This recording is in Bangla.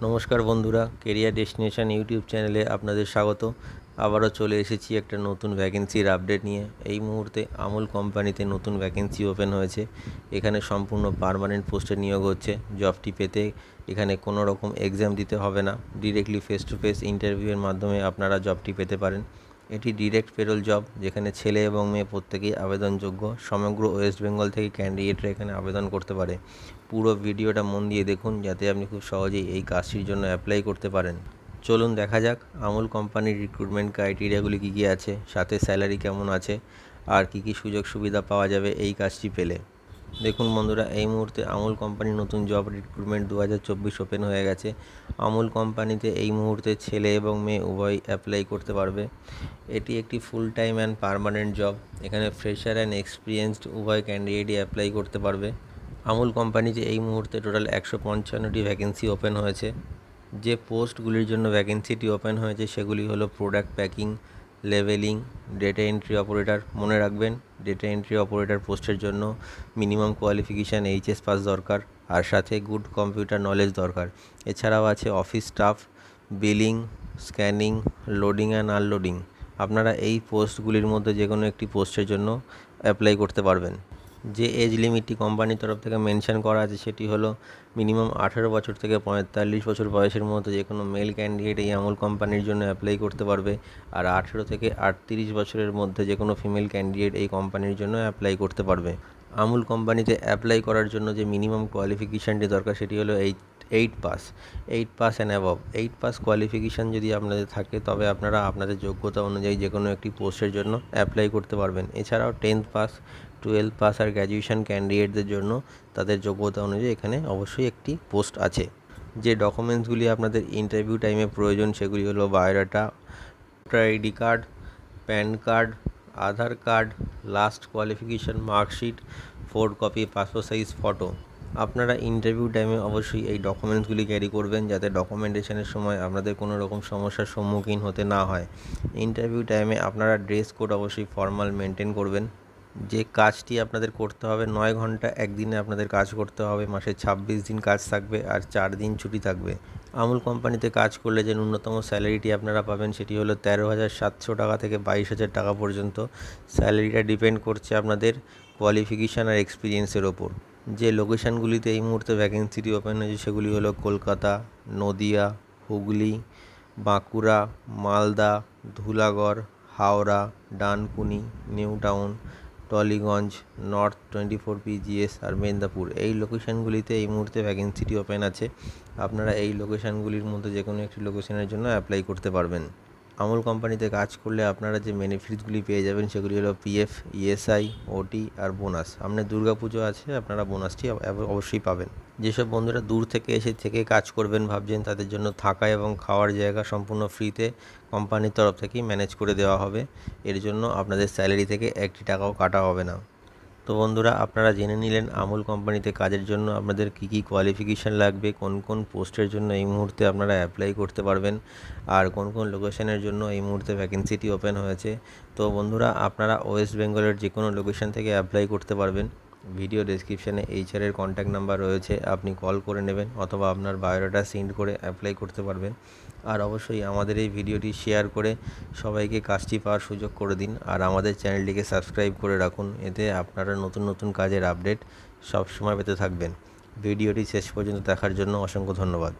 নমস্কার বন্ধুরা, কেরিয়ার ডেস্টিনেশন ইউটিউব চ্যানেলে আপনাদের স্বাগত। আবারও চলে এসেছি একটা নতুন ভ্যাকেন্সির আপডেট নিয়ে। এই মুহূর্তে আমুল কোম্পানিতে নতুন ভ্যাকেন্সি ওপেন হয়েছে। এখানে সম্পূর্ণ পার্মানেন্ট পোস্টে নিয়োগ হচ্ছে। জবটি পেতে এখানে কোনো রকম এক্সাম দিতে হবে না, ডিরেক্টলি ফেস টু ফেস ইন্টারভিউয়ের মাধ্যমে আপনারা জবটি পেতে পারেন। এটি ডিরেক্ট পেরোল জব, যেখানে ছেলে এবং মেয়ে প্রত্যেকেই আবেদনযোগ্য। সমগ্র ওয়েস্ট বেঙ্গল থেকে ক্যান্ডিডেটরা এখানে আবেদন করতে পারে। পুরো ভিডিওটা মন দিয়ে দেখুন, যাতে আপনি খুব সহজেই এই কাজটির জন্য অ্যাপ্লাই করতে পারেন। চলুন দেখা যাক আমুল কোম্পানির রিক্রুটমেন্ট ক্রাইটেরিয়াগুলি কী কী আছে, সাথে স্যালারি কেমন আছে, আর কী কী সুযোগ সুবিধা পাওয়া যাবে এই কাজটি পেলে। দেখুন বন্ধুরা, এই মুহূর্তে আমুল কোম্পানির নতুন জব রিক্রুটমেন্ট 2024 ওপেন হয়ে গেছে। আমুল কোম্পানিতে এই মুহূর্তে ছেলে এবং মেয়ে উভয় অ্যাপ্লাই করতে পারবে। এটি একটি full time and permanent job. এখানে ফ্রেশার অ্যান্ড এক্সপিরিয়েন্সড উভয় ক্যান্ডিডেটই অ্যাপ্লাই করতে পারবে। আমুল কোম্পানিতে এই মুহূর্তে টোটাল 155টি ভ্যাকেন্সি ওপেন হয়েছে। যে পোস্টগুলির জন্য ভ্যাকেন্সিটি ওপেন হয়েছে সেগুলি হলো product packing, leveling, data entry operator. মনে রাখবেন, ডেটা এন্ট্রি অপারেটর পোস্টের জন্য মিনিমাম কোয়ালিফিকেশান এইচএস পাস দরকার, আর সাথে গুড কম্পিউটার নলেজ দরকার। এছাড়াও আছে office staff, billing, scanning, loading and unloading. আপনারা এই পোস্টগুলির মধ্যে যে কোনো একটি পোস্টের জন্য অ্যাপ্লাই করতে পারবেন। যে এজ লিমিটটি কোম্পানির তরফ থেকে মেনশন করা আছে সেটি হলো মিনিমাম 18 বছর থেকে 45 বছর বয়সের মধ্যে যে কোনো মেল ক্যান্ডিডেট এই আমুল কোম্পানির জন্য অ্যাপ্লাই করতে পারবে, আর 18 থেকে 38 বছরের মধ্যে যে কোনো ফিমেল ক্যান্ডিডেট এই কোম্পানির জন্য অ্যাপ্লাই করতে পারবে। আমুল কোম্পানিতে অ্যাপ্লাই করার জন্য যে মিনিমাম কোয়ালিফিকেশানটি দরকার সেটি হলো eight pass and above. 8 pass qualification যদি আপনাদের থাকে, তবে আপনারা আপনাদের যোগ্যতা অনুযায়ী যে কোনো একটি পোস্টের জন্য অ্যাপ্লাই করতে পারবেন। এছাড়াও 10th পাস, 12 পাস আর গ্র্যাজুয়েশন ক্যান্ডিডেটদের জন্য তাদের যোগ্যতা অনুযায়ী এখানে অবশ্যই একটি পোস্ট আছে। যে ডকুমেন্টসগুলি আপনাদের ইন্টারভিউ টাইমে প্রয়োজন সেগুলি হলো biodata, voter ID card, PAN card, Aadhaar card, last qualification marksheet, 4 copy passport size photo. আপনারা ইন্টারভিউ টাইমে অবশ্যই এই ডকুমেন্টসগুলি ক্যারি করবেন, যাতে ডকুমেন্টেশনের সময় আপনাদের কোনো রকম সমস্যার সম্মুখীন হতে না হয়। ইন্টারভিউ টাইমে আপনারা ড্রেস কোড অবশ্যই ফর্মাল মেনটেন করবেন। যে কাজটি আপনাদের করতে হবে 9 ঘন্টা একদিনে আপনাদের কাজ করতে হবে, মাসে 26 দিন কাজ থাকবে আর 4 দিন ছুটি থাকবে। আমুল কোম্পানিতে কাজ করলে যে ন্যূনতম স্যালারিটি আপনারা পাবেন সেটি হলো 13,700 টাকা থেকে 22,000 টাকা পর্যন্ত। স্যালারিটা ডিপেন্ড করছে আপনাদের কোয়ালিফিকেশান আর এক্সপিরিয়েন্সের ওপর। যে লোকেশানগুলিতে এই মুহূর্তে ভ্যাকেন্সিটি ওপেন হয়েছে সেগুলি হলো Kolkata, Nadia, Hooghly, Bankura, Malda, Dhulagarh, Howrah, Dankuni, New Town, Tollygunge, north 24 PGS আর মেদিনীপুর। এই লোকেশানগুলিতে এই মুহূর্তে ভ্যাকেন্সিটি ওপেন আছে। আপনারা এই লোকেশানগুলির মধ্যে যে কোনো একটি লোকেশানের জন্য অ্যাপ্লাই করতে পারবেন। আমুল কোম্পানিতে কাজ করলে আপনারা যে বেনিফিটসগুলি পেয়ে যাবেন সেগুলি হলো পিএফ, ইএসআই, ওটি আর বোনাস। সামনে দুর্গাপুজো আছে, আপনারা বোনাসটি অবশ্যই পাবেন। যেসব বন্ধুরা দূর থেকে এসে কাজ করবেন ভাবছেন, তাদের জন্য থাকা এবং খাওয়ার জায়গা সম্পূর্ণ ফ্রিতে কোম্পানির তরফ থেকেই ম্যানেজ করে দেওয়া হবে। এর জন্য আপনাদের স্যালারি থেকে 1 টাকাও কাটা হবে না। তো বন্ধুরা, আপনারা জেনে নিলেন আমুল কোম্পানিতে কাজের জন্য আপনাদের কী কী কোয়ালিফিকেশান লাগবে, কোন কোন পোস্টের জন্য এই মুহূর্তে আপনারা অ্যাপ্লাই করতে পারবেন, আর কোন কোন লোকেশনের জন্য এই মুহূর্তে ভ্যাকেন্সিটি ওপেন হয়েছে। তো বন্ধুরা, আপনারা ওয়েস্ট বেঙ্গলের যে কোনো লোকেশন থেকে অ্যাপ্লাই করতে পারবেন। ভিডিও ডেসক্রিপশানে এইচআরের কন্ট্যাক্ট নাম্বার রয়েছে, আপনি কল করে নেবেন অথবা আপনার বায়োডাটা সেন্ড করে অ্যাপ্লাই করতে পারবেন। আর অবশ্যই আমাদের এই ভিডিওটি শেয়ার করে সবাইকে কাজটি পাওয়ার সুযোগ করে দিন, আর আমাদের চ্যানেলটিকে সাবস্ক্রাইব করে রাখুন। এতে আপনারা নতুন নতুন কাজের আপডেট সবসময় পেতে থাকবেন। ভিডিওটি শেষ পর্যন্ত দেখার জন্য অসংখ্য ধন্যবাদ।